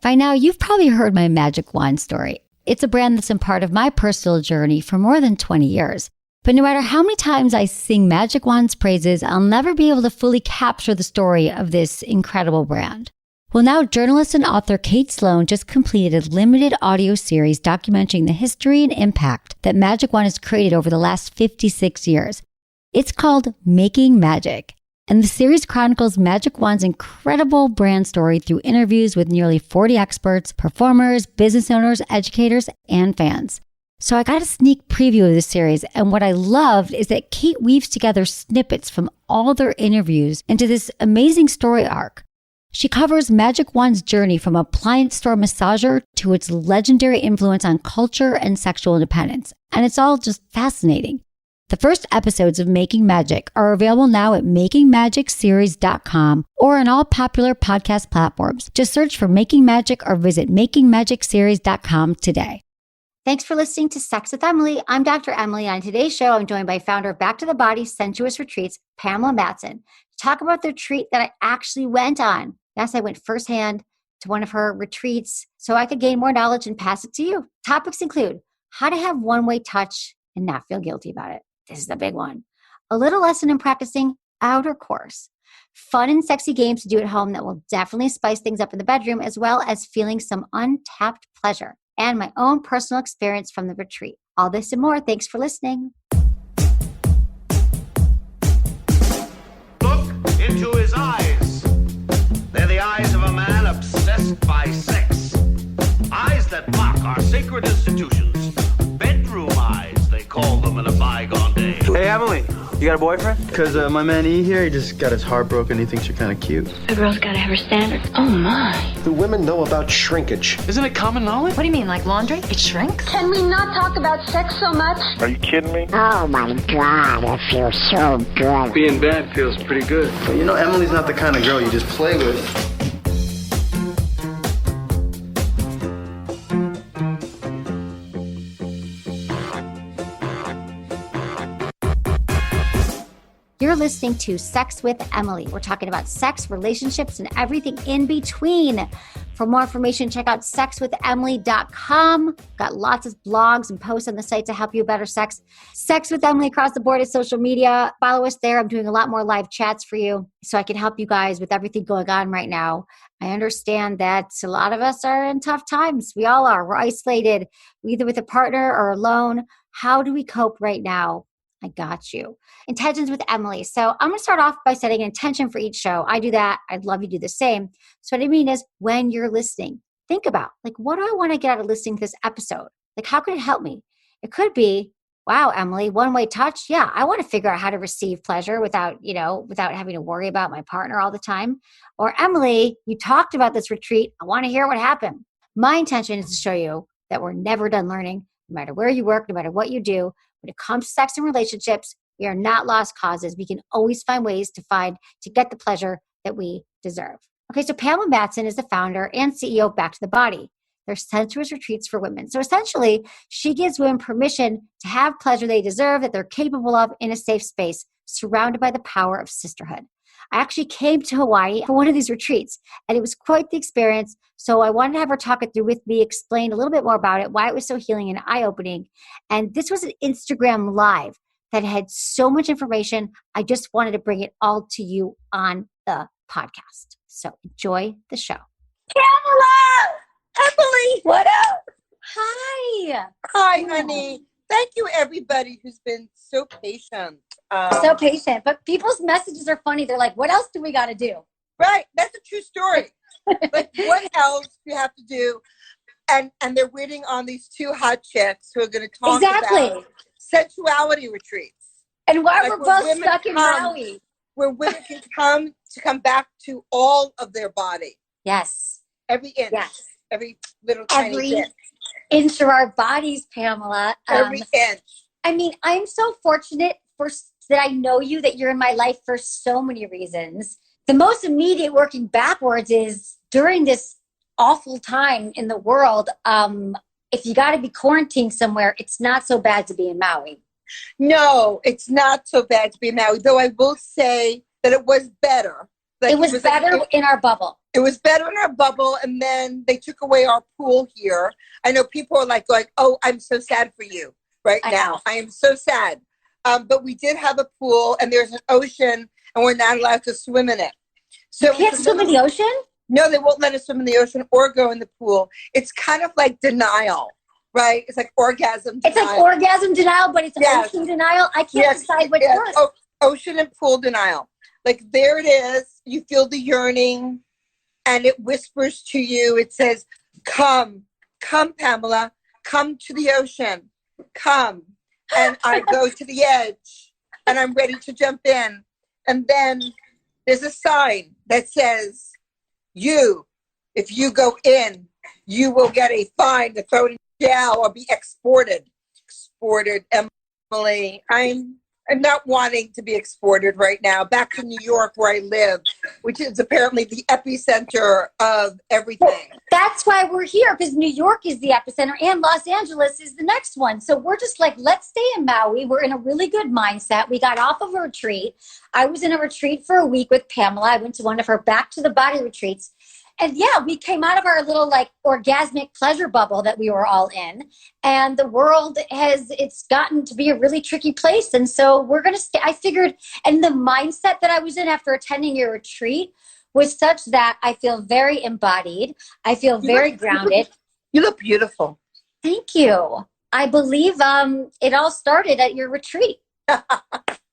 By now, you've probably heard my magic wand story. It's a brand that's been part of my personal journey for more than 20 years. But no matter how many times I sing Magic Wand's praises, I'll never be able to fully capture the story of this incredible brand. Well, now journalist and author Kate Sloan just completed a limited audio series documenting the history and impact that Magic Wand has created over the last 56 years. It's called Making Magic. And the series chronicles Magic Wand's incredible brand story through interviews with nearly 40 experts, performers, business owners, educators, and fans. So I got a sneak preview of this series, and what I loved is that Kate weaves together snippets from all their interviews into this amazing story arc. She covers Magic Wand's journey from appliance store massager to its legendary influence on culture and sexual independence, and it's all just fascinating. The first episodes of Making Magic are available now at makingmagicseries.com or on all popular podcast platforms. Just search for Making Magic or visit makingmagicseries.com today. Thanks for listening to Sex with Emily. I'm Dr. Emily. On today's show, I'm joined by founder of Back to the Body Sensuous Retreats, Pamela Madsen, to talk about the retreat that I actually went on. Yes, I went firsthand to one of her retreats so I could gain more knowledge and pass it to you. Topics include how to have one-way touch and not feel guilty about it. This is the big one. A little lesson in practicing outercourse. Fun and sexy games to do at home that will definitely spice things up in the bedroom, as well as feeling some untapped pleasure. And my own personal experience from the retreat. All this and more. Thanks for listening. Look into his eyes. They're the eyes of a man obsessed by sex. Eyes that mock our sacred institutions. Bedroom eyes, they call them in a bygone day. Hey, Emily, you got a boyfriend? Because my man E here, he just got his heart broken. He thinks you're kind of cute. A girl's got to have her standards. Oh, my. Do women know about shrinkage? Isn't it common knowledge? What do you mean, like laundry? It shrinks? Can we not talk about sex so much? Are you kidding me? Oh my God, it feels so good. Being bad feels pretty good. But you know, Emily's not the kind of girl you just play with. You're listening to Sex with Emily. We're talking about sex, relationships, and everything in between. For more information, check out sexwithemily.com. Got lots of blogs and posts on the site to help you better sex. Sex with Emily across the board is social media. Follow us there. I'm doing a lot more live chats for you so I can help you guys with everything going on right now. I understand that a lot of us are in tough times. We all are. We're isolated, either with a partner or alone. How do we cope right now? I got you. Intentions with Emily. So I'm going to start off by setting an intention for each show. I do that. I'd love you to do the same. So what I mean is when you're listening, think about like, what do I want to get out of listening to this episode? Like, how could it help me? It could be, wow, Emily, one-way touch. Yeah, I want to figure out how to receive pleasure without having to worry about my partner all the time. Or Emily, you talked about this retreat. I want to hear what happened. My intention is to show you that we're never done learning, no matter where you work, no matter what you do. When it comes to sex and relationships, we are not lost causes. We can always find ways to get the pleasure that we deserve. Okay, so Pamela Madsen is the founder and CEO of Back to the Body. They're sensuous retreats for women. So essentially, she gives women permission to have pleasure they deserve, that they're capable of in a safe space, surrounded by the power of sisterhood. I actually came to Hawaii for one of these retreats, and it was quite the experience. So I wanted to have her talk it through with me, explain a little bit more about it, why it was so healing and eye-opening. And this was an Instagram Live that had so much information. I just wanted to bring it all to you on the podcast. So enjoy the show. Pamela! Emily! What up? Hi! Hi, honey. Thank you, everybody who's been so patient. So patient. But people's messages are funny. They're like, what else do we got to do? Right. That's a true story. Like, what else do you have to do? And they're waiting on these two hot chicks who are going to talk about sensuality retreats. And why like we're both stuck in Maui. Where women can come back to all of their body. Yes. Every inch. Yes. Every little tiny bit. Inch of our bodies, Pamela. Every inch. I mean, I'm so fortunate that I know you, that you're in my life for so many reasons. The most immediate working backwards is during this awful time in the world, if you got to be quarantined somewhere, it's not so bad to be in Maui. No, it's not so bad to be in Maui, though I will say that it was better. Like it was better in our bubble. It was better in our bubble, and then they took away our pool here. I know people are like going, "Oh, I'm so sad for you right now. I am so sad." But we did have a pool, and there's an ocean, and we're not allowed to swim in it. So you can't swim in the ocean? No, they won't let us swim in the ocean or go in the pool. It's kind of like denial, right? It's like orgasm denial. It's like orgasm denial, but it's ocean denial. I can't decide what's worse. Ocean and pool denial. Like, there it is. You feel the yearning, and it whispers to you. It says, come, Pamela, come to the ocean, come. And I go to the edge, and I'm ready to jump in. And then there's a sign that says, if you go in, you will get a fine to throw in jail or be exported. Exported, Emily. I'm not wanting to be exported right now back to New York, where I live, which is apparently the epicenter of everything. Well, that's why we're here, because New York is the epicenter and Los Angeles is the next one. So we're just like, let's stay in Maui. We're in a really good mindset. We got off of a retreat. I was in a retreat for a week with Pamela. I went to one of her back to the body retreats. And yeah, we came out of our little like orgasmic pleasure bubble that we were all in. And the world it's gotten to be a really tricky place. And so we're going to stay. I figured, and the mindset that I was in after attending your retreat was such that I feel very embodied. I feel very grounded. You look beautiful. Thank you. I believe it all started at your retreat. And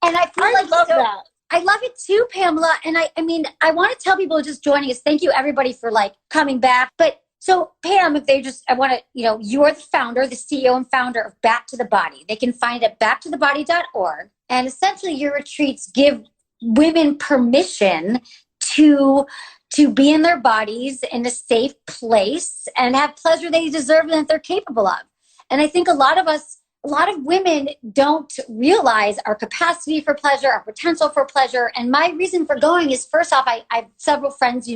I feel I love that. I love it too, Pamela. And I mean, I want to tell people just joining us, thank you everybody for like coming back. But so Pam, you are the founder, the CEO and founder of Back to the Body. They can find it at backtothebody.org. And essentially your retreats give women permission to be in their bodies in a safe place and have pleasure they deserve and that they're capable of. And I think a lot of women don't realize our capacity for pleasure, our potential for pleasure. And my reason for going is, first off, I have several friends,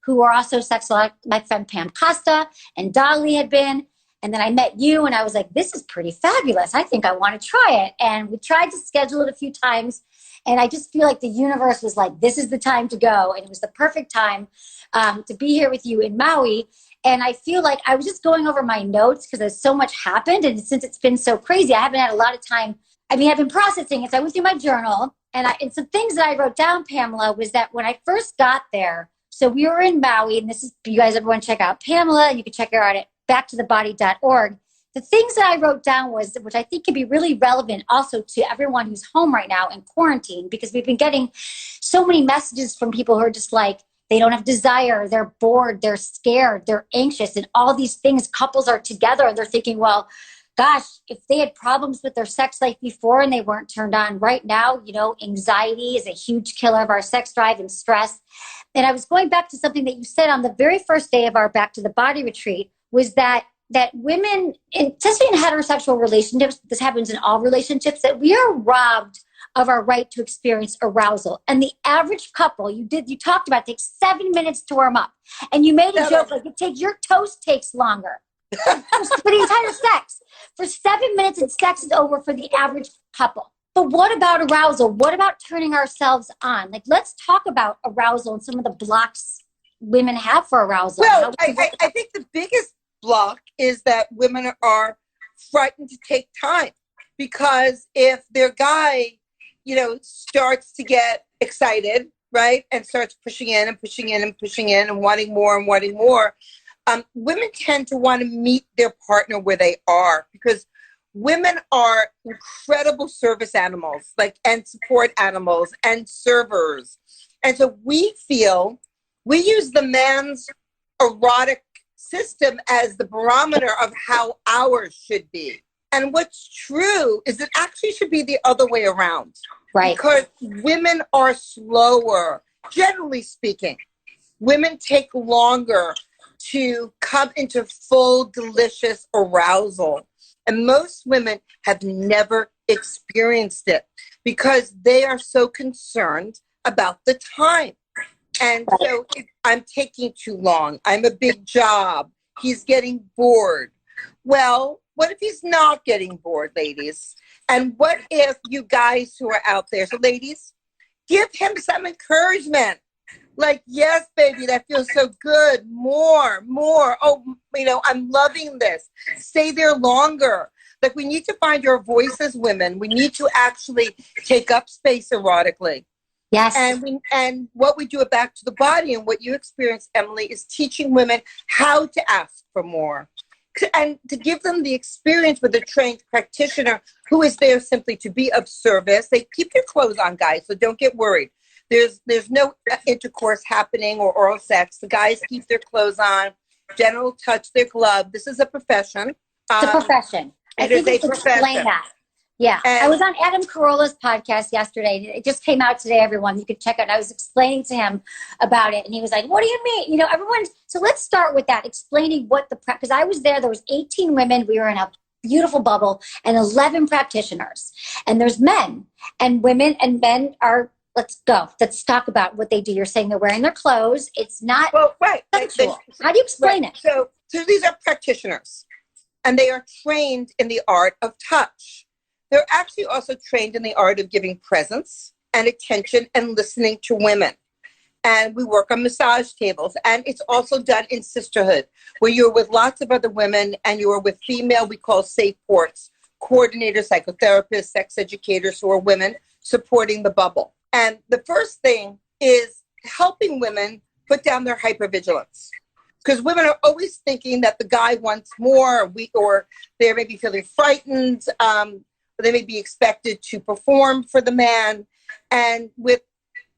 who are also sexologists. My friend Pam Costa and Dolly had been. And then I met you and I was like, this is pretty fabulous. I think I want to try it. And we tried to schedule it a few times. And I just feel like the universe was like, this is the time to go. And it was the perfect time to be here with you in Maui. And I feel like I was just going over my notes because there's so much happened. And since it's been so crazy, I haven't had a lot of time. I mean, I've been processing it. So I went through my journal and some things that I wrote down, Pamela, was that when I first got there, so we were in Maui, and this is, you guys, everyone check out Pamela, and you can check her out at backtothebody.org. The things that I wrote down was, which I think could be really relevant also to everyone who's home right now in quarantine, because we've been getting so many messages from people who are just like, they don't have desire, they're bored, they're scared, they're anxious, and all these things. Couples are together and they're thinking, well, gosh, if they had problems with their sex life before and they weren't turned on right now, anxiety is a huge killer of our sex drive and stress. And I was going back to something that you said on the very first day of our Back to the Body retreat, was that women, especially in heterosexual relationships, this happens in all relationships, that we are robbed of our right to experience arousal. And the average couple, you talked about, takes 7 minutes to warm up. And you made a joke like your toast takes longer for the entire sex. For 7 minutes and sex is over for the average couple. But what about arousal? What about turning ourselves on? Like, let's talk about arousal and some of the blocks women have for arousal. Well, I think the biggest block is that women are frightened to take time, because if their guy starts to get excited, right, and starts pushing in and pushing in and pushing in and wanting more, women tend to want to meet their partner where they are, because women are incredible service animals, and support animals and servers. And so we use the man's erotic system as the barometer of how ours should be. And what's true is it actually should be the other way around. Right. Because women are slower, generally speaking. Women take longer to come into full, delicious arousal. And most women have never experienced it because they are so concerned about the time. And so if I'm taking too long, I'm a big job, he's getting bored. Well, what if he's not getting bored, ladies? And what if you guys who are out there, so ladies, give him some encouragement. Like, yes, baby, that feels so good. More. Oh, I'm loving this. Stay there longer. Like, we need to find our voice as women. We need to actually take up space erotically. Yes. And what we do it back to the body, and what you experience, Emily, is teaching women how to ask for more. And to give them the experience with a trained practitioner who is there simply to be of service. They keep your clothes on, guys, so don't get worried. There's no intercourse happening or oral sex. The guys keep their clothes on, genital touch, their glove. This is a profession. It's a profession. I think we should explain that. Yeah. I was on Adam Carolla's podcast yesterday. It just came out today, everyone. You can check it out. I was explaining to him about it, and he was like, what do you mean? So let's start with that, explaining what because I was there was 18 women. We were in a beautiful bubble, and 11 practitioners. And there's men and women, and men are, let's go. Let's talk about what they do. You're saying they're wearing their clothes. It's not sexual. How do you explain it? So these are practitioners, and they are trained in the art of touch. They're actually also trained in the art of giving presence and attention and listening to women. And we work on massage tables. And it's also done in sisterhood, where you're with lots of other women and you are with female, we call safe ports, coordinators, psychotherapists, sex educators who are women supporting the bubble. And the first thing is helping women put down their hypervigilance. Because women are always thinking that the guy wants more, or they may be feeling frightened. They may be expected to perform for the man. And with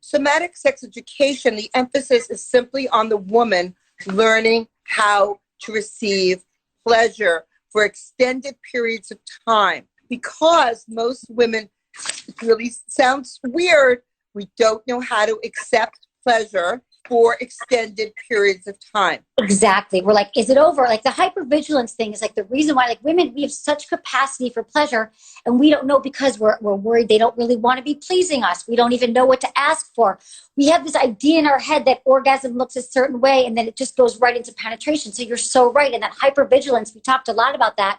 somatic sex education, the emphasis is simply on the woman learning how to receive pleasure for extended periods of time. Because most women, it really sounds weird, we don't know how to accept pleasure for extended periods of time. Exactly. We're like, is it over? Like the hypervigilance thing is like the reason why, like women, we have such capacity for pleasure, and we don't know because we're worried they don't really want to be pleasing us. We don't even know what to ask for. We have this idea in our head that orgasm looks a certain way, and then it just goes right into penetration. So you're so right. And that hypervigilance, we talked a lot about that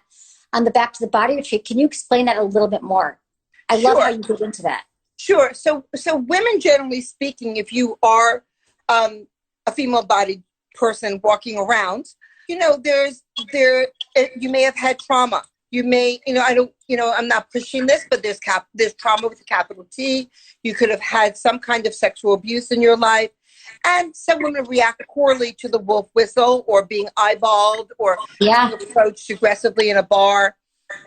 on the Back to the Body retreat. Can you explain that a little bit more? I love how you get into that. Sure. So women, generally speaking, if you are a female-bodied person walking around, you may have had trauma. You may, I'm not pushing this, but there's trauma with a capital T. You could have had some kind of sexual abuse in your life. And some women react poorly to the wolf whistle or being eyeballed or being approached aggressively in a bar.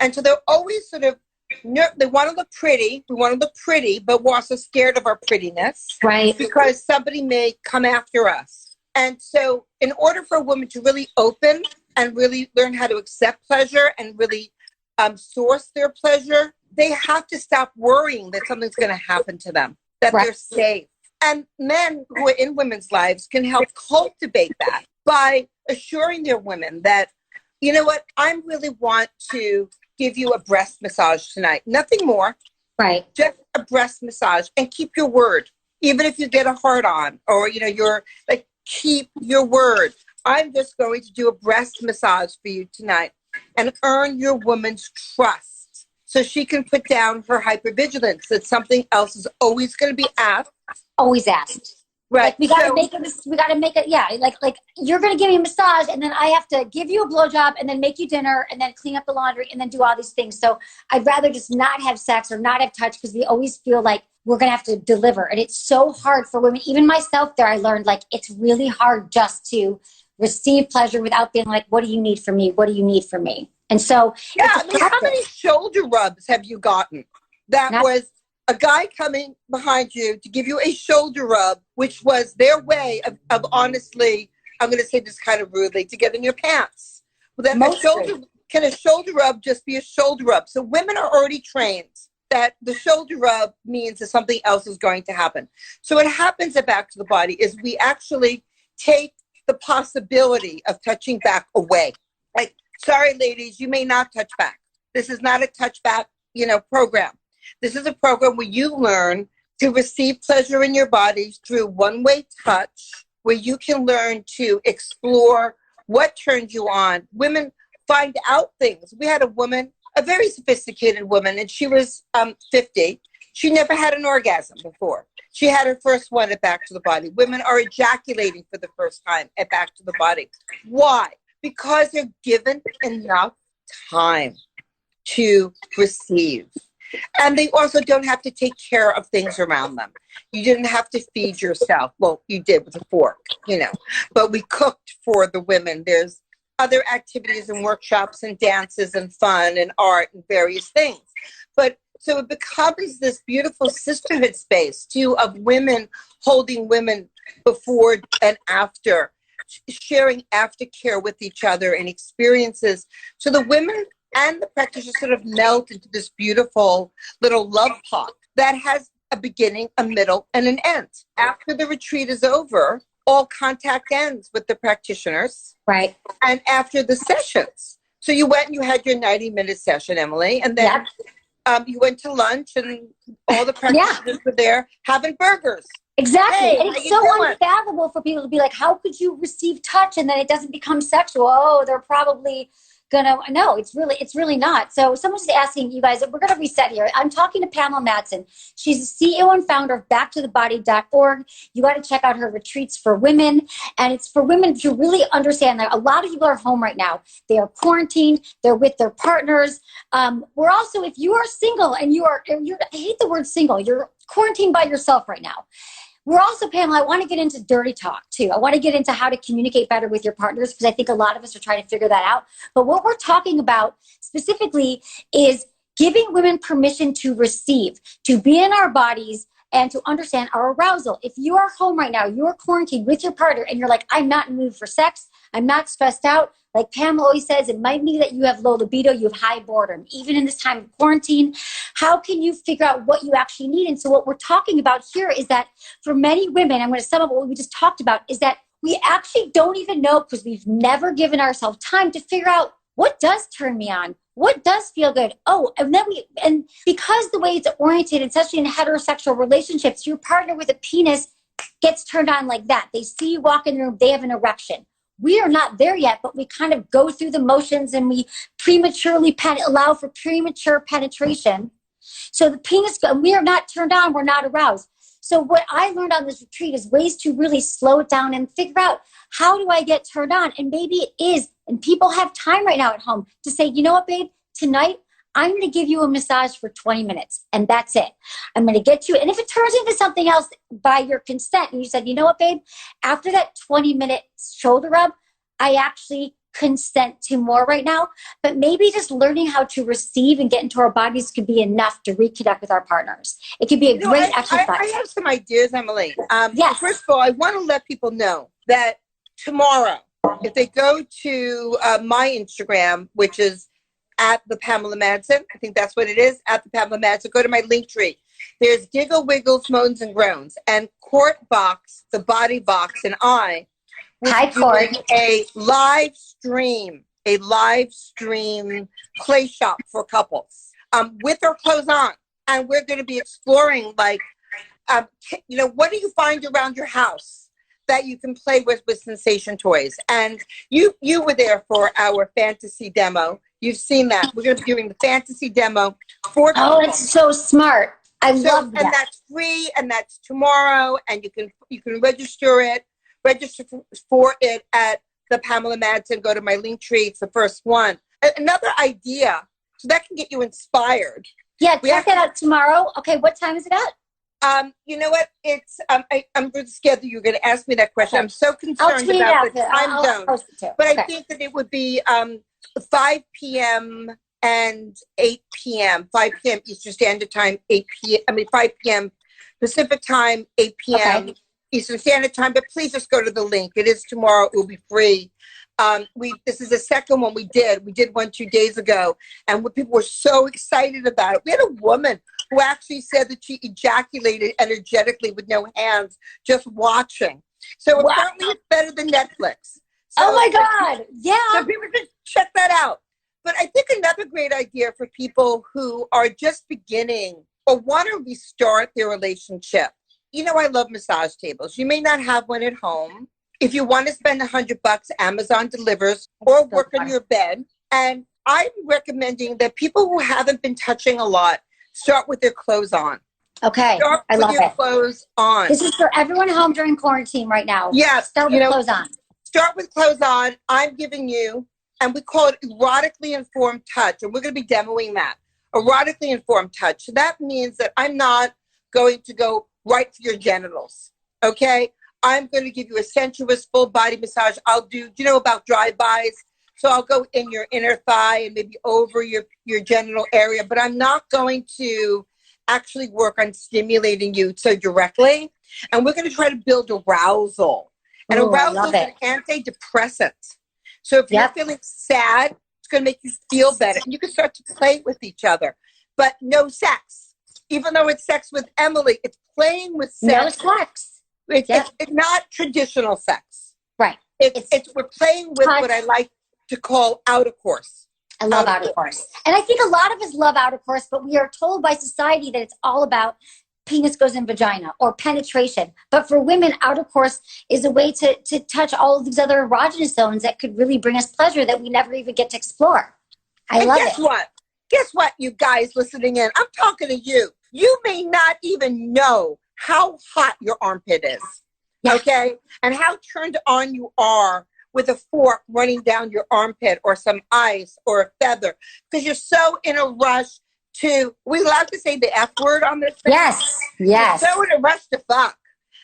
And so they're always sort of, they want to look pretty. We want to look pretty, but we're also scared of our prettiness. Right. Because somebody may come after us. And so in order for a woman to really open and really learn how to accept pleasure and really source their pleasure, they have to stop worrying that something's going to happen to them, that they're safe. And men who are in women's lives can help cultivate that by assuring their women that, you know what, I really want to give you a breast massage tonight. Nothing more. Right. Just a breast massage, and keep your word. Even if you get a hard on or, you're like, keep your word. I'm just going to do a breast massage for you tonight and earn your woman's trust so she can put down her hypervigilance that something else is always going to be asked. Always asked. Right. Like we got to make it. Yeah. Like you're going to give me a massage, and then I have to give you a blowjob, and then make you dinner, and then clean up the laundry, and then do all these things. So I'd rather just not have sex or not have touch, because we always feel like we're going to have to deliver. And it's so hard for women. Even myself there, I learned like it's really hard just to receive pleasure without being like, what do you need from me? What do you need from me? And so how many shoulder rubs have you gotten? That was a guy coming behind you to give you a shoulder rub, which was their way of honestly, I'm going to say this kind of rudely, to get in your pants. Can a shoulder rub just be a shoulder rub? So women are already trained that the shoulder rub means that something else is going to happen. So what happens at Back to the Body is we actually take the possibility of touching back away. Like, sorry, ladies, you may not touch back. This is not a touch back, program. This is a program where you learn to receive pleasure in your body through one-way touch, where you can learn to explore what turns you on. Women find out things. We had a woman, a very sophisticated woman, and she was 50. She never had an orgasm before. She had her first one at Back to the Body. Women are ejaculating for the first time at Back to the Body. Why? Because they're given enough time to receive. And they also don't have to take care of things around them. You didn't have to feed yourself. Well, you did with a fork, but we cooked for the women. There's other activities and workshops and dances and fun and art and various things. But so it becomes this beautiful sisterhood space too, of women holding women before and after, sharing aftercare with each other and experiences. So the women and the practitioners sort of melt into this beautiful little love pot that has a beginning, a middle, and an end. After the retreat is over, all contact ends with the practitioners. Right. And after the sessions. So you went and you had your 90-minute session, Emily, and then you went to lunch and all the practitioners were there having burgers. Exactly. Hey, and it's so unfathomable for people to be like, how could you receive touch and then it doesn't become sexual? Oh, they're probably no, it's really not. So someone's asking you guys, we're going to reset here. I'm talking to Pamela Madsen. She's the CEO and founder of backtothebody.org. You got to check out her retreats for women. And it's for women to really understand that a lot of people are home right now. They are quarantined. They're with their partners. We're also, if you are single and I hate the word single, you're quarantined by yourself right now. We're also, Pamela, I want to get into dirty talk too. I want to get into how to communicate better with your partners because I think a lot of us are trying to figure that out. But what we're talking about specifically is giving women permission to receive, to be in our bodies and to understand our arousal. If you are home right now, you're quarantined with your partner and you're like, I'm not in the mood for sex, I'm not stressed out. Like Pamela always says, it might be that you have low libido, you have high boredom. Even in this time of quarantine, how can you figure out what you actually need? And so what we're talking about here is that for many women, I'm going to sum up what we just talked about, is that we actually don't even know because we've never given ourselves time to figure out what does turn me on? What does feel good? Oh, and because the way it's oriented, especially in heterosexual relationships, your partner with a penis gets turned on like that. They see you walk in the room, they have an erection. We are not there yet, but we kind of go through the motions and we prematurely allow for premature penetration. So the penis, we are not turned on, we're not aroused. So what I learned on this retreat is ways to really slow it down and figure out, how do I get turned on? And maybe it is, and people have time right now at home to say, you know what, babe, tonight I'm going to give you a massage for 20 minutes and that's it. I'm going to get you. And if it turns into something else by your consent and you said, you know what, babe, after that 20-minute shoulder rub, I actually consent to more right now. But maybe just learning how to receive and get into our bodies could be enough to reconnect with our partners. It could be a great exercise. I have some ideas, Emily. Yes. First of all, I want to let people know that tomorrow, if they go to my Instagram, which is at the Pamela Madsen, I think that's what it is, at the Pamela Madsen, go to my link tree. There's Giggle, Wiggles, Moans, and Groans. And Court Box, the Body Box, and I will be doing a live stream play shop for couples with our clothes on. And we're going to be exploring, like, what do you find around your house that you can play with sensation toys? And you were there for our fantasy demo. You've seen that. We're going to be doing the fantasy demo for people. Oh, it's so smart. I love that. And that's free, and that's tomorrow, and you can register for it at the Pamela Madsen. Go to my link tree. It's the first one. Another idea, so that can get you inspired. Yeah, check that out tomorrow. Okay, what time is it at? You know what? It's I'm really scared that you're going to ask me that question. I'm so concerned about the time zone. But I think that it would be 5 p.m. and 8 p.m. 5 p.m. Eastern Standard Time, 5 p.m. Pacific Time, 8 p.m. Eastern Standard Time. But please just go to the link. It is tomorrow. It will be free. This is the second one we did. We did one 2 days ago, and people were so excited about it. We had a woman who actually said that she ejaculated energetically with no hands, just watching. So apparently it's better than Netflix. So, oh my God. Yeah. So people should check that out. But I think another great idea for people who are just beginning or want to restart their relationship. I love massage tables. You may not have one at home. If you want to spend $100, Amazon delivers, or work on your bed. And I'm recommending that people who haven't been touching a lot start with their clothes on. Okay. Start I with love your it. clothes on. This is for everyone home during quarantine right now. Yes. Start with clothes on. Start with clothes on. I'm giving you, and we call it erotically informed touch, and we're going to be demoing that. Erotically informed touch. So that means that I'm not going to go right for your genitals, okay? I'm going to give you a sensuous full body massage. I'll do you know about drive-bys? So I'll go in your inner thigh and maybe over your genital area, but I'm not going to actually work on stimulating you so directly. And we're going to try to build arousal. And arousal is an antidepressant. So if you're feeling sad, it's going to make you feel better. And you can start to play with each other. But no sex. Even though it's sex with Emily, it's playing with sex. No sex. It's not traditional sex. Right. It's we're playing with what I like to call outercourse. I love outercourse. And I think a lot of us love outercourse, but we are told by society that it's all about penis goes in vagina or penetration. But for women, outercourse is a way to touch all of these other erogenous zones that could really bring us pleasure that we never even get to explore. I love it. Guess what, you guys listening in? I'm talking to you. You may not even know how hot your armpit is, okay? And how turned on you are with a fork running down your armpit or some ice or a feather because you're so in a rush we allowed to say the F word on this thing? Yes. You're so in a rush to fuck.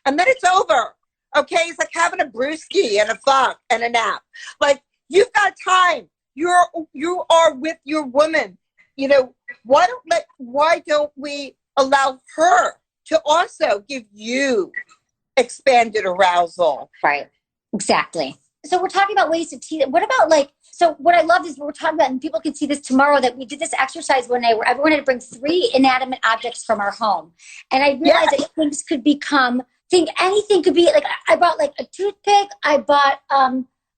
And then it's over, okay? It's like having a brewski and a fuck and a nap. Like, you've got time. You are with your woman. You know, why don't we allow her to also give you expanded arousal? Right. Exactly. So we're talking about ways to tease. What about so what I love is what we're talking about, and people can see this tomorrow, that we did this exercise when everyone had to bring 3 inanimate objects from our home. And I realized that things could anything could be, like, I bought like a toothpick. I bought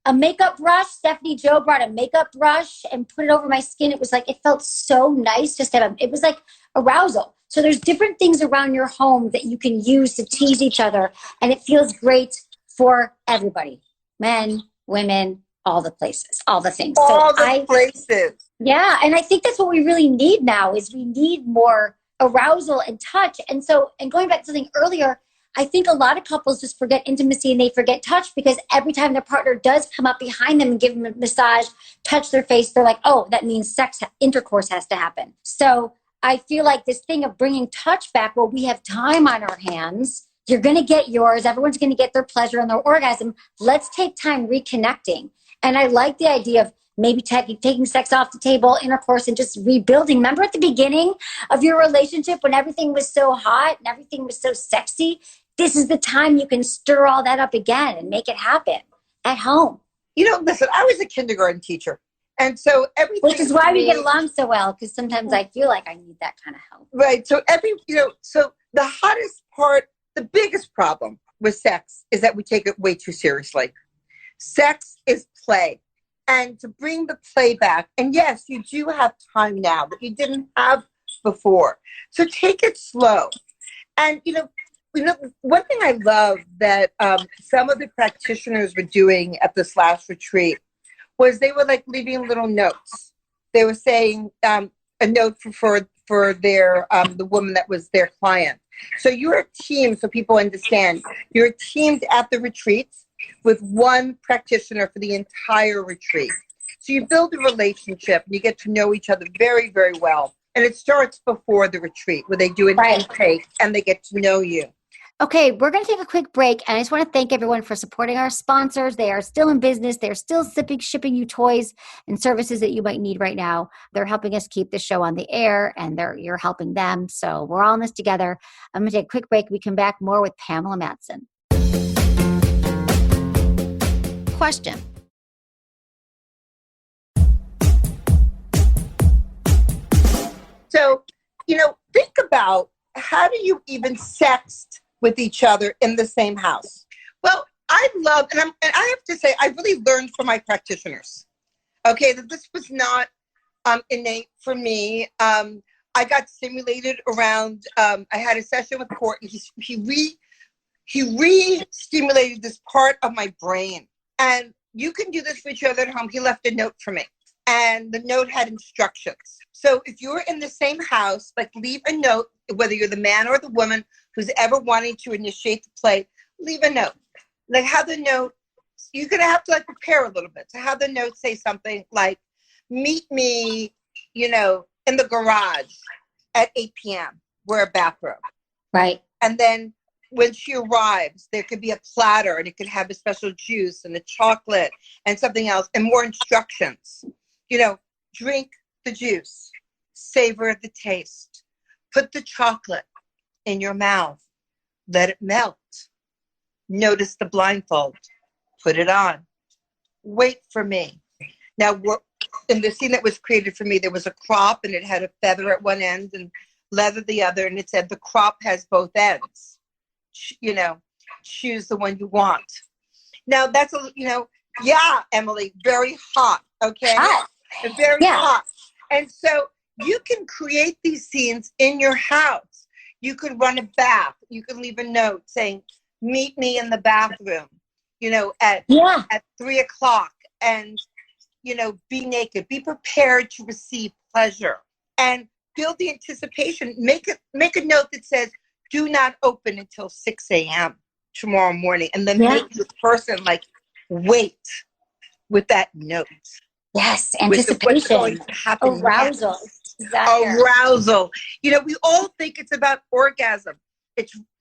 a makeup brush. Stephanie Joe brought a makeup brush and put it over my skin. It was like, it felt so nice just to have it was like arousal. So there's different things around your home that you can use to tease each other. And it feels great for everybody. Men, women, all the places, all the things. Places. Yeah. And I think that's what we really need now is we need more arousal and touch. And going back to something earlier, I think a lot of couples just forget intimacy and they forget touch because every time their partner does come up behind them and give them a massage, touch their face, they're like, oh, that means intercourse has to happen. So I feel like this thing of bringing touch back, well, we have time on our hands. You're going to get yours. Everyone's going to get their pleasure and their orgasm. Let's take time reconnecting. And I like the idea of maybe taking sex off the table, intercourse, and just rebuilding. Remember at the beginning of your relationship when everything was so hot and everything was so sexy? This is the time you can stir all that up again and make it happen at home. You know, listen, I was a kindergarten teacher. And so everything. Which is why we get along so well, because sometimes I feel like I need that kind of help. Right. So so the hottest part, the biggest problem with sex is that we take it way too seriously. Sex is play. And to bring the play back, and yes, you do have time now that you didn't have before. So take it slow. And, one thing I love that some of the practitioners were doing at this last retreat was they were like leaving little notes. They were saying a note for their the woman that was their client. So you're a team, so people understand. You're teamed at the retreats with one practitioner for the entire retreat. So you build a relationship and you get to know each other very, very well. And it starts before the retreat where they do an intake and they get to know you. Okay, we're going to take a quick break, and I just want to thank everyone for supporting our sponsors. They are still in business. They're still shipping you toys and services that you might need right now. They're helping us keep the show on the air, and you're helping them. So we're all in this together. I'm going to take a quick break. We come back more with Pamela Madsen. Question. So, think about, how do you even sext with each other in the same house? Well, I love, and I have to say, I really learned from my practitioners, okay, that this was not innate for me. I got stimulated around, I had a session with Court, and he re-stimulated this part of my brain. And you can do this for each other at home. He left a note for me. and the note had instructions. So if you're in the same house, like leave a note, whether you're the man or the woman who's ever wanting to initiate the play, leave a note. Like have the note, you're going to have to like prepare a little bit. So have the note say something like, meet me, in the garage at 8 p.m. We're a bathroom. Right. And then when she arrives, there could be a platter and it could have a special juice and a chocolate and something else and more instructions. Drink the juice, savor the taste, put the chocolate in your mouth, let it melt. Notice the blindfold, put it on, wait for me. Now, in the scene that was created for me, there was a crop and it had a feather at one end and leather the other, and it said the crop has both ends. Choose the one you want. Now that's yeah, Emily, very hot. Okay, Hot. Very hot. And so you can create these scenes in your house. You could run a bath. You could leave a note saying, "Meet me in the bathroom." At 3:00, and be naked. Be prepared to receive pleasure, and build the anticipation. Make a note that says, "Do not open until 6 a.m. tomorrow morning," and then make the person wait with that note. Yes, anticipation, arousal. Exactly. Arousal. We all think it's about orgasm.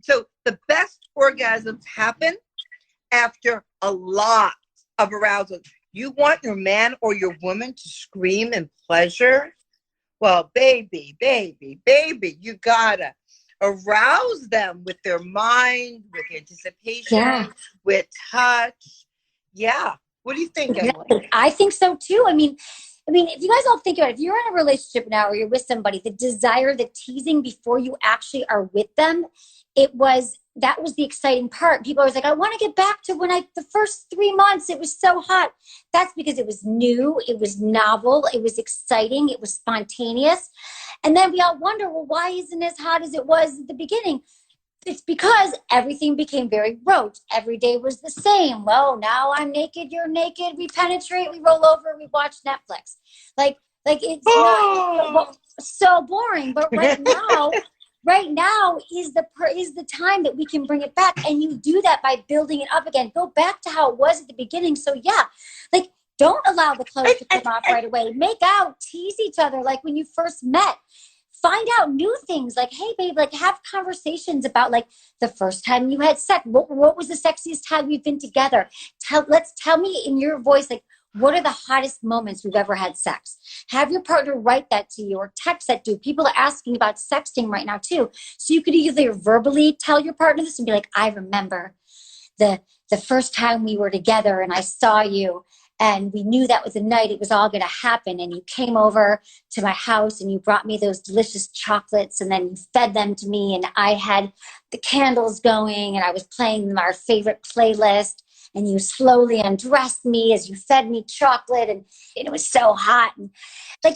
So the best orgasms happen after a lot of arousal. You want your man or your woman to scream in pleasure? Well, baby, you gotta arouse them with their mind, with anticipation, with touch. Yeah. What do you think, Emily? I think so too. I mean, if you guys all think about it, if you're in a relationship now or you're with somebody, the desire, the teasing before you actually are with them, that was the exciting part. People are always like, I want to get back to the first 3 months, it was so hot. That's because it was new, it was novel, it was exciting, it was spontaneous. And then we all wonder, well, why isn't it as hot as it was at the beginning? It's because everything became very rote. Every day was the same. Well, now I'm naked, you're naked, we penetrate, we roll over, we watch Netflix. Like it's not so boring. But right now is the time that we can bring it back, and you do that by building it up again. Go back to how it was at the beginning. So don't allow the clothes to come off right away. Make out, tease each other like when you first met. Find out new things, like, hey, babe, have conversations about the first time you had sex. What was the sexiest time we've been together? Tell me in your voice, what are the hottest moments we've ever had sex? Have your partner write that to you or text that to you. People are asking about sexting right now too. So you could either verbally tell your partner this and be like, I remember the first time we were together and I saw you. And we knew that was the night it was all going to happen. And you came over to my house and you brought me those delicious chocolates and then you fed them to me. And I had the candles going and I was playing our favorite playlist. And you slowly undressed me as you fed me chocolate. And it was so hot. And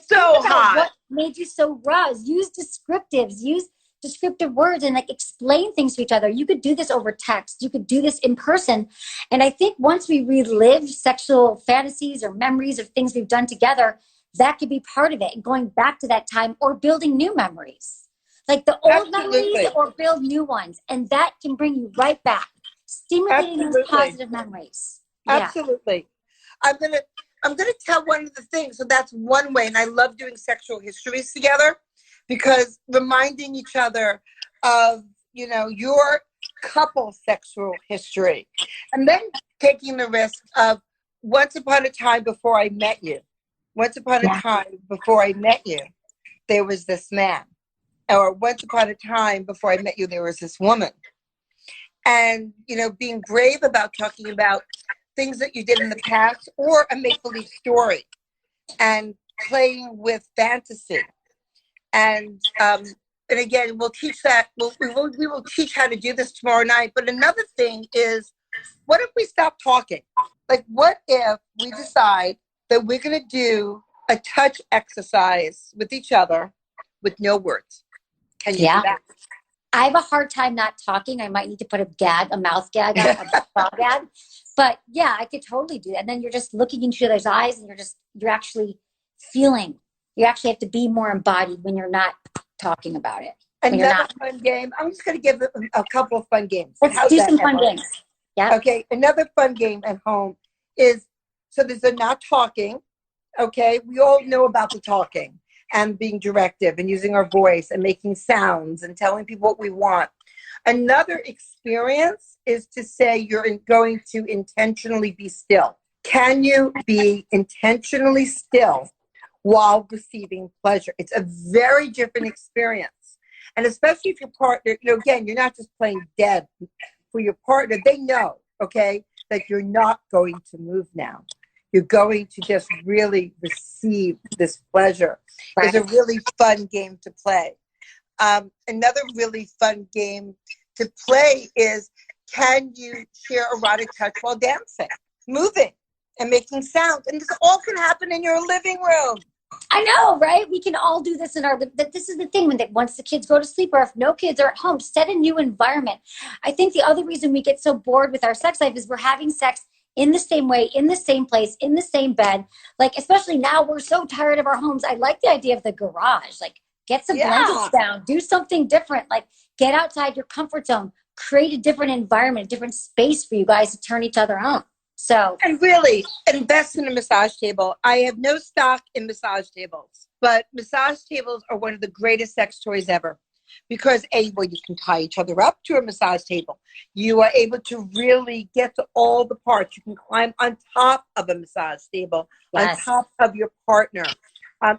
so hot. What made you so roused? Use descriptives. Use descriptive words and explain things to each other. You could do this over text. You could do this in person. And I think once we relive sexual fantasies or memories of things we've done together, that could be part of it. And going back to that time or building new memories, the old memories, or build new ones. And that can bring you right back, stimulating those positive memories. Absolutely. I'm gonna tell one of the things. So that's one way. And I love doing sexual histories together, because reminding each other of, your couple sexual history, and then taking the risk of once upon a time before I met you, there was this man, or once upon a time before I met you, there was this woman. And, being brave about talking about things that you did in the past or a make-believe story, and playing with fantasy. And again, we'll teach that. We will teach how to do this tomorrow night. But another thing is, what if we stop talking? What if we decide that we're going to do a touch exercise with each other with no words? Can you do that? I have a hard time not talking. I might need to put a mouth gag on, a jaw gag. But yeah, I could totally do that. And then you're just looking into each other's eyes, and you're actually feeling. You actually have to be more embodied when you're not talking about it. Another fun game. I'm just going to give a couple of fun games. Let's do some fun games. Yeah. Okay. Another fun game at home is, so there's a not talking. Okay. We all know about the talking and being directive and using our voice and making sounds and telling people what we want. Another experience is to say you're going to intentionally be still. Can you be intentionally still while receiving pleasure? It's a very different experience. And especially if your partner, again, you're not just playing dead for your partner. They know, okay, that you're not going to move now. You're going to just really receive this pleasure. Right. It's a really fun game to play. Another really fun game to play is, can you share erotic touch while dancing, moving, and making sounds? And this all can happen in your living room. I know, right? We can all do this in our, this is the thing, once the kids go to sleep, or if no kids are at home, set a new environment. I think the other reason we get so bored with our sex life is we're having sex in the same way, in the same place, in the same bed. Like, especially now, we're so tired of our homes. I like the idea of the garage. Like, get some blankets down, do something different. Like, get outside your comfort zone, create a different environment, a different space for you guys to turn each other on. So, and really invest in a massage table. I have no stock in massage tables, but massage tables are one of the greatest sex toys ever, because you can tie each other up to a massage table. You are able to really get to all the parts. You can climb on top of a massage table, on top of your partner.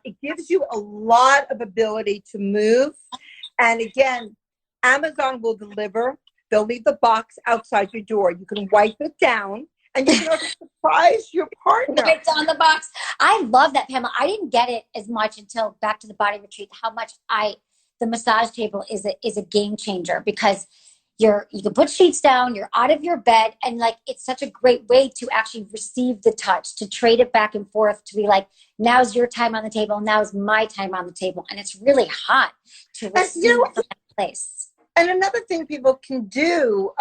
It gives you a lot of ability to move. And again, Amazon will deliver. They'll leave the box outside your door. You can wipe it down. And you can also surprise your partner. It's on the box. I love that, Pamela. I didn't get it as much until back to the body retreat, how much the massage table is a game changer, because you can put sheets down, you're out of your bed, and like, it's such a great way to actually receive the touch, to trade it back and forth, to be like, now's your time on the table, now's my time on the table. And it's really hot to receive from that place. And another thing people can do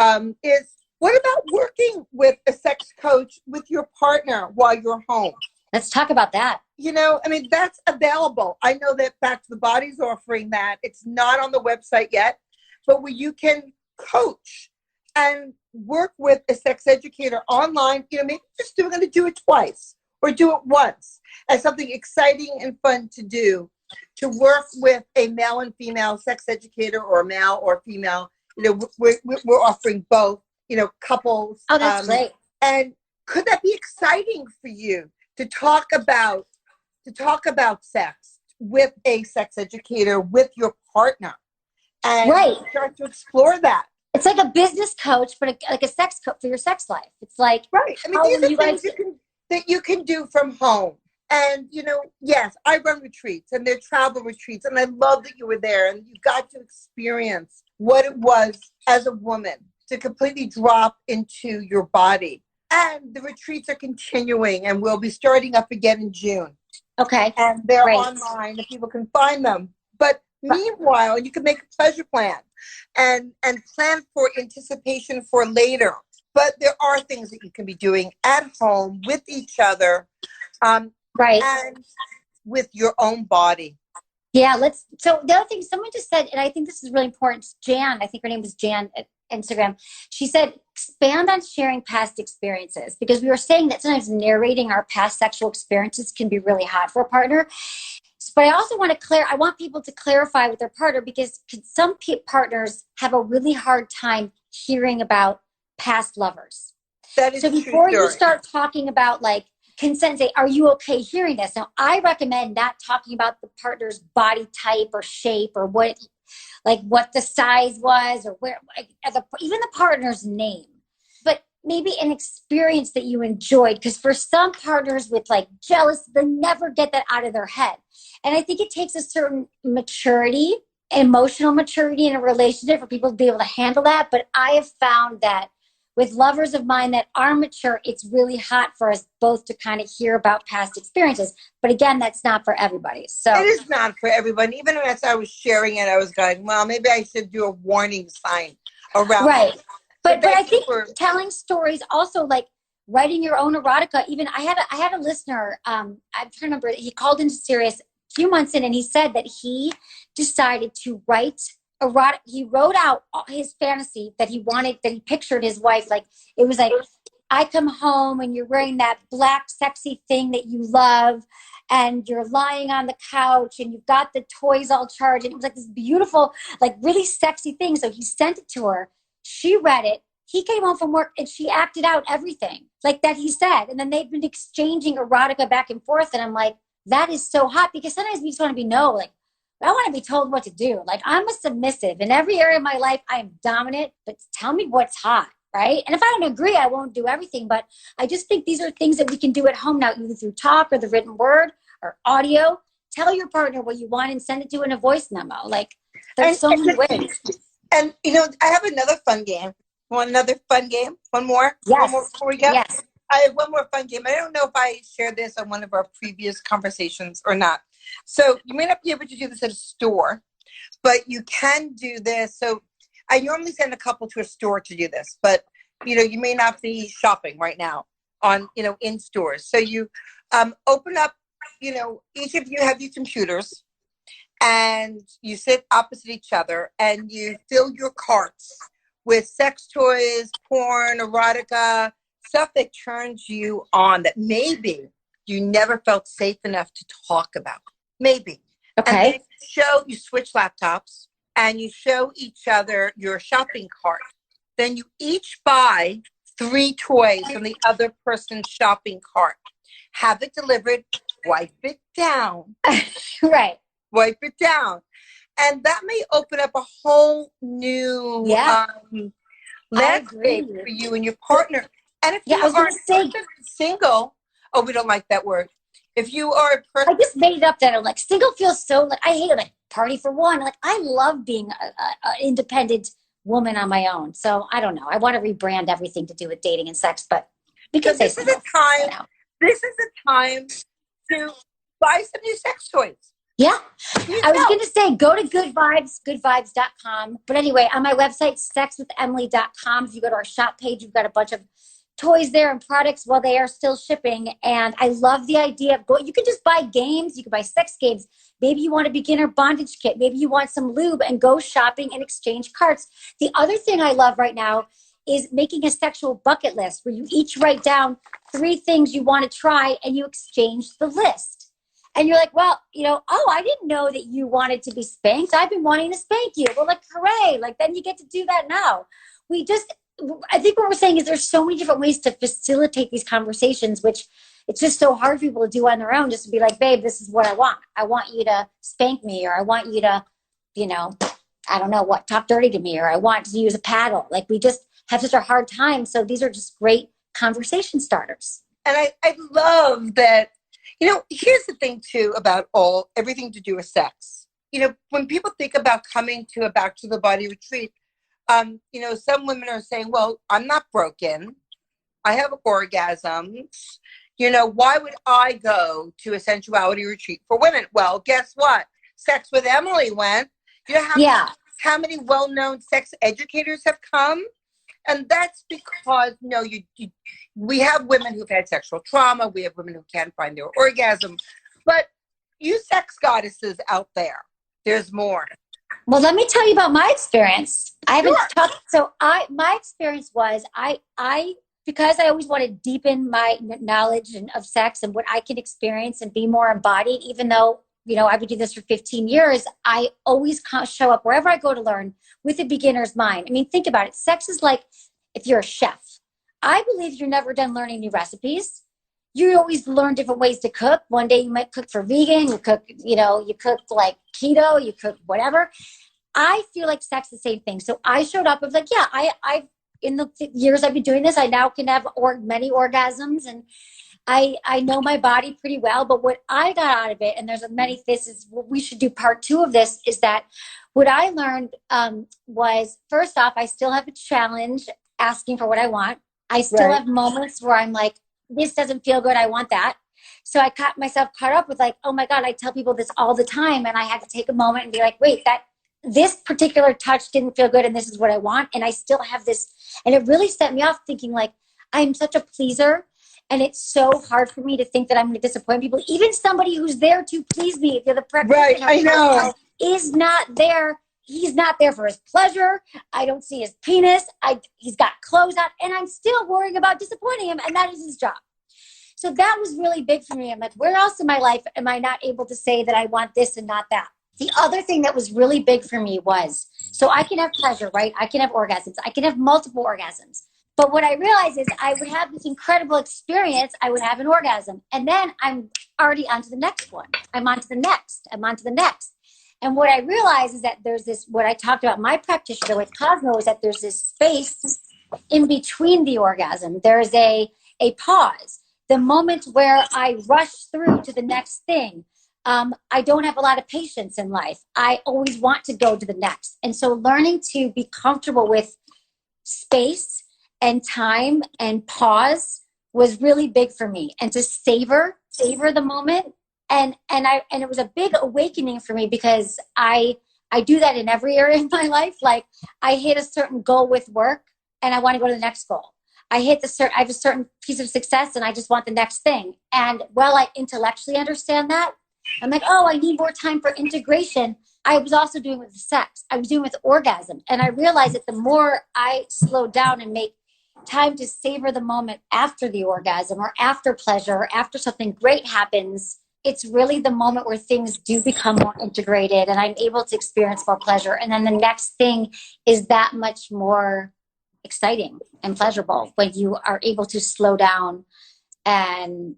is, what about working with a sex coach with your partner while you're home? Let's talk about that. That's available. I know that Back to the Body's offering that. It's not on the website yet, but where you can coach and work with a sex educator online. Maybe we're going to do it twice or do it once as something exciting and fun to do, to work with a male and female sex educator, or male or female. We're offering both. Couples. Oh, that's great. And could that be exciting for you to talk about sex with a sex educator, with your partner, and start to explore that? It's like a business coach, but like a sex coach for your sex life. It's like, right. These are things that you can do from home. And, yes, I run retreats, and they're travel retreats, and I love that you were there and you got to experience what it was as a woman to completely drop into your body. And the retreats are continuing, and we'll be starting up again in June. Okay. And they're online, and people can find them. But meanwhile, you can make a pleasure plan and plan for anticipation for later. But there are things that you can be doing at home with each other, and with your own body. Yeah, so the other thing someone just said, and I think this is really important, Jan, I think her name was Jan at Instagram. She said, expand on sharing past experiences, because we were saying that sometimes narrating our past sexual experiences can be really hot for a partner. But I also want I want people to clarify with their partner, because some partners have a really hard time hearing about past lovers. That is so before you start talking about like consent, say, are you okay hearing this? Now, I recommend not talking about the partner's body type or shape or what the size was, or where, even the partner's name, but maybe an experience that you enjoyed. Because for some partners with like jealous, they never get that out of their head. And I think it takes a certain maturity, emotional maturity in a relationship for people to be able to handle that. But I have found that with lovers of mine that are mature, it's really hot for us both to kind of hear about past experiences. But again, that's not for everybody. So it is not for everyone. Even as I was sharing it, I was going, well, maybe I should do a warning sign around. Right. But I think telling stories also, like writing your own erotica. Even I had a listener, I'm trying to remember, he called into Sirius a few months in, and he said that he decided to write erotic. He wrote out his fantasy that he wanted, that he pictured his wife. Like, it was like, I come home and you're wearing that black sexy thing that you love, and you're lying on the couch and you've got the toys all charged. And it was like this beautiful, like really sexy thing. So he sent it to her. She read it. He came home from work and she acted out everything like that he said. And then they've been exchanging erotica back and forth. And I'm like, that is so hot, because sometimes we just want to be like, I want to be told what to do. Like, I'm a submissive in every area of my life. I am dominant, but tell me what's hot. Right. And if I don't agree, I won't do everything. But I just think these are things that we can do at home now, either through talk or the written word or audio. Tell your partner what you want and send it to in a voice memo. Like, there's so many ways. And, I have another fun game. Want another fun game? One more? Yes. One more before we go? Yes. I have one more fun game. I don't know if I shared this on one of our previous conversations or not. So you may not be able to do this at a store, but you can do this. So I normally send a couple to a store to do this, but you may not be shopping right now on, in stores. So you open up, each of you have your computers, and you sit opposite each other and you fill your carts with sex toys, porn, erotica, stuff that turns you on that maybe you never felt safe enough to talk about. Maybe. Okay. And you switch laptops and you show each other your shopping cart. Then you each buy 3 toys from the other person's shopping cart. Have it delivered, wipe it down. Right. Wipe it down. And that may open up a whole new landscape for you and your partner. And if you are single, we don't like that word. If you are a person, I just made it up that like single feels so like, I hate it, like party for one. Like, I love being an independent woman on my own. So I don't know. I want to rebrand everything to do with dating and sex, but because this is a time. This is a time to buy some new sex toys. Yeah. I was going to say, go to Good Vibes, goodvibes.com. But anyway, on my website, sexwithemily.com, if you go to our shop page, you've got a bunch of toys there and products while they are still shipping. And I love the idea of you can just buy games. You can buy sex games. Maybe you want a beginner bondage kit. Maybe you want some lube, and go shopping and exchange carts. The other thing I love right now is making a sexual bucket list where you each write down 3 things you want to try and you exchange the list. And you're like, well, I didn't know that you wanted to be spanked. I've been wanting to spank you. Well, like, hooray. Like, then you get to do that now. I think what we're saying is there's so many different ways to facilitate these conversations, which it's just so hard for people to do on their own, just to be like, babe, this is what I want. I want you to spank me, or I want you to, I don't know what, talk dirty to me, or I want to use a paddle. Like, we just have such a hard time. So these are just great conversation starters. And I love that. Here's the thing too about everything to do with sex. When people think about coming to a Back to the Body retreat, some women are saying, well, I'm not broken. I have orgasms. Why would I go to a sensuality retreat for women? Well, guess what? Sex with Emily went. How many well-known sex educators have come? And that's because, we have women who've had sexual trauma. We have women who can't find their orgasm. But you sex goddesses out there, there's more. Well, let me tell you about my experience. I haven't talked. So my experience was because I always want to deepen my knowledge of sex and what I can experience and be more embodied, even though, I've been doing this for 15 years, I always show up wherever I go to learn with a beginner's mind. I mean, think about it. Sex is like if you're a chef. I believe you're never done learning new recipes. You always learn different ways to cook. One day you might cook for vegan, you cook like keto, you cook whatever. I feel like sex is the same thing. So I showed up. I was like, I in the years I've been doing this, I now can have many orgasms, and I know my body pretty well. But what I got out of it, and there's many, this is what we should do part 2 of this, is that what I learned was, first off, I still have a challenge asking for what I want. I still have moments where I'm like, this doesn't feel good. I want that. So I caught myself caught up with like, oh my God, I tell people this all the time. And I had to take a moment and be like, wait, this particular touch didn't feel good, and this is what I want. And I still have this. And it really set me off thinking like, I'm such a pleaser. And it's so hard for me to think that I'm going to disappoint people. Even somebody who's there to please me, if you're the practitioner, Right, I know. is not there. He's not there for his pleasure. I don't see his penis. He's got clothes on, and I'm still worrying about disappointing him, and that is his job. So that was really big for me. I'm like, where else in my life am I not able to say that I want this and not that? The other thing that was really big for me was, so I can have pleasure, right? I can have orgasms. I can have multiple orgasms. But what I realized is I would have this incredible experience. I would have an orgasm. And then I'm already on to the next one. I'm on to the next. I'm on to the next. And what I realized is that there's this, what I talked about, my practitioner with Cosmo, is that there's this space in between the orgasm. There's a pause. The moment where I rush through to the next thing. I don't have a lot of patience in life. I always want to go to the next. And so learning to be comfortable with space and time and pause was really big for me, and to savor the moment. And it was a big awakening for me, because I do that in every area of my life. Like, I hit a certain goal with work and I want to go to the next goal. I have a certain piece of success and I just want the next thing. And while I intellectually understand that, I'm like, oh, I need more time for integration. I was also doing it with sex. I was doing it with orgasm. And I realized that the more I slow down and make time to savor the moment after the orgasm, or after pleasure, or after something great happens, it's really the moment where things do become more integrated and I'm able to experience more pleasure. And then the next thing is that much more exciting and pleasurable when you are able to slow down and,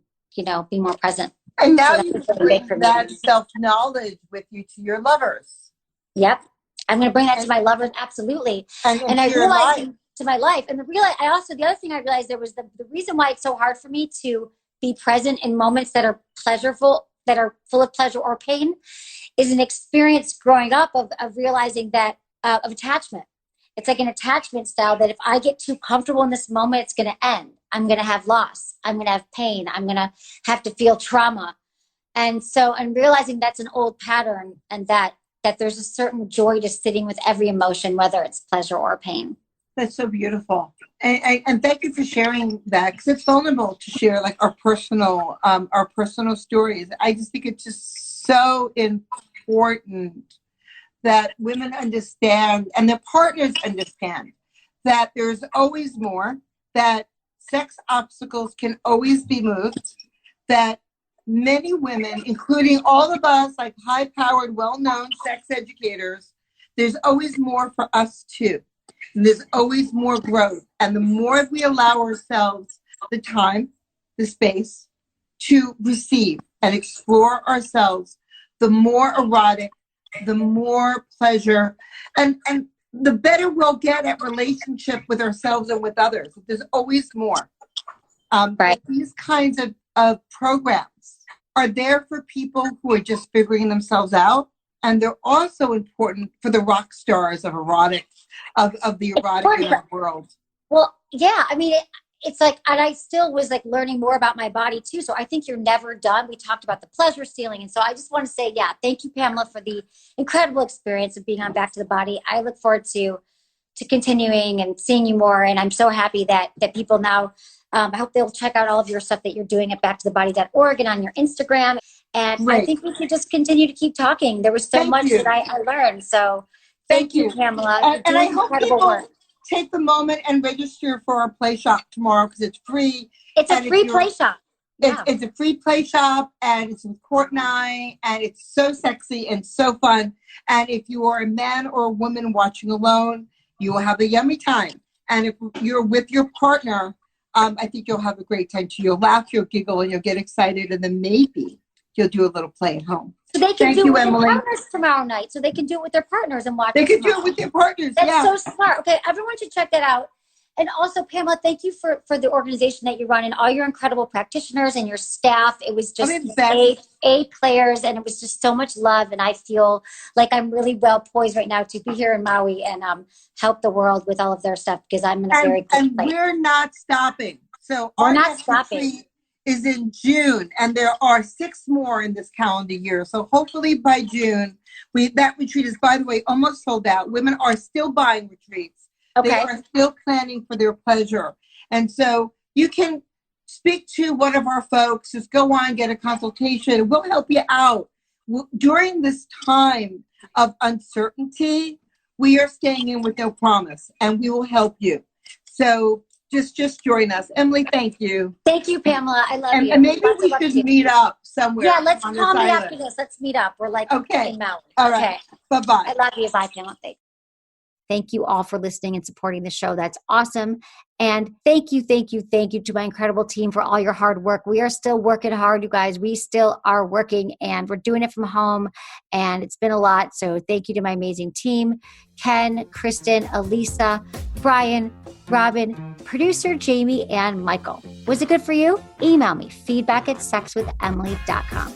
be more present. And now So you really bring big for me. that self-knowledge with you to your lovers. Yep. I'm going to bring that to my lovers. Absolutely. And I to your realized life. to my life. And the other thing I realized, there was the reason why it's so hard for me to be present in moments that are pleasurable, that are full of pleasure or pain, is an experience growing up of realizing that, of attachment. It's like an attachment style that if I get too comfortable in this moment, it's going to end. I'm going to have loss. I'm going to have pain. I'm going to have to feel trauma. And so I'm realizing that's an old pattern, and that there's a certain joy to sitting with every emotion, whether it's pleasure or pain. That's so beautiful. And thank you for sharing that, because it's vulnerable to share like our personal stories. I just think it's just so important that women understand, and their partners understand, that there's always more, that sex obstacles can always be moved, that many women, including all of us, like high-powered, well-known sex educators, there's always more for us too. And there's always more growth. And the more we allow ourselves the time, the space to receive and explore ourselves, the more erotic, the more pleasure, and the better we'll get at relationship with ourselves and with others. There's always more. Right. These kinds of programs are there for people who are just figuring themselves out. And they're also important for the rock stars of the erotic in our world. Well, yeah. I mean, it's like, and I still was like learning more about my body too. So I think you're never done. We talked about the pleasure ceiling. And so I just want to say, yeah, thank you, Pamela, for the incredible experience of being on Back to the Body. I look forward to continuing and seeing you more. And I'm so happy that people now, I hope they'll check out all of your stuff that you're doing at backtothe.org and on your Instagram. And right. I think we should just continue to keep talking. There was so much that I learned. So thank you, Pamela. And I hope people take the moment and register for our play shop tomorrow, because it's free. It's a free play shop. Yeah. It's a free play shop, and it's with Court and I, and it's so sexy and so fun. And if you are a man or a woman watching alone, you will have a yummy time. And if you're with your partner, I think you'll have a great time too. You'll laugh, you'll giggle, and you'll get excited, and then maybe you'll do a little play at home. So they can do it with their partners tomorrow night. So they can do it with their partners and watch. They can do it with their partners. That's so smart. Okay, everyone should check that out. And also, Pamela, thank you for the organization that you run and all your incredible practitioners and your staff. It was just A players, and it was just so much love. And I feel like I'm really well poised right now to be here in Maui and help the world with all of their stuff, because I'm in a very good place. And we're not stopping. So we're not stopping. Is in June, and there are 6 more in this calendar year. So hopefully by June, that retreat is, by the way, almost sold out. Women are still buying retreats. Okay. They are still planning for their pleasure. And so you can speak to one of our folks. Just go on, get a consultation. We'll help you out. During this time of uncertainty, we are staying in with no promise, and we will help you. So just join us. Emily, thank you. Thank you, Pamela. I love you. And maybe Lots we of luck to should you. meet up somewhere. Yeah, let's on call this me island. after this. Let's meet up. We're like Okay. in Maui. All right. Okay. Bye-bye. I love you. Bye, Pamela. Thanks. Thank you all for listening and supporting the show. That's awesome. And thank you to my incredible team for all your hard work. We are still working hard, you guys. We still are working, and we're doing it from home, and it's been a lot. So thank you to my amazing team, Ken, Kristen, Elisa, Brian, Robin, producer Jamie, and Michael. Was it good for you? Email me, feedback@sexwithemily.com.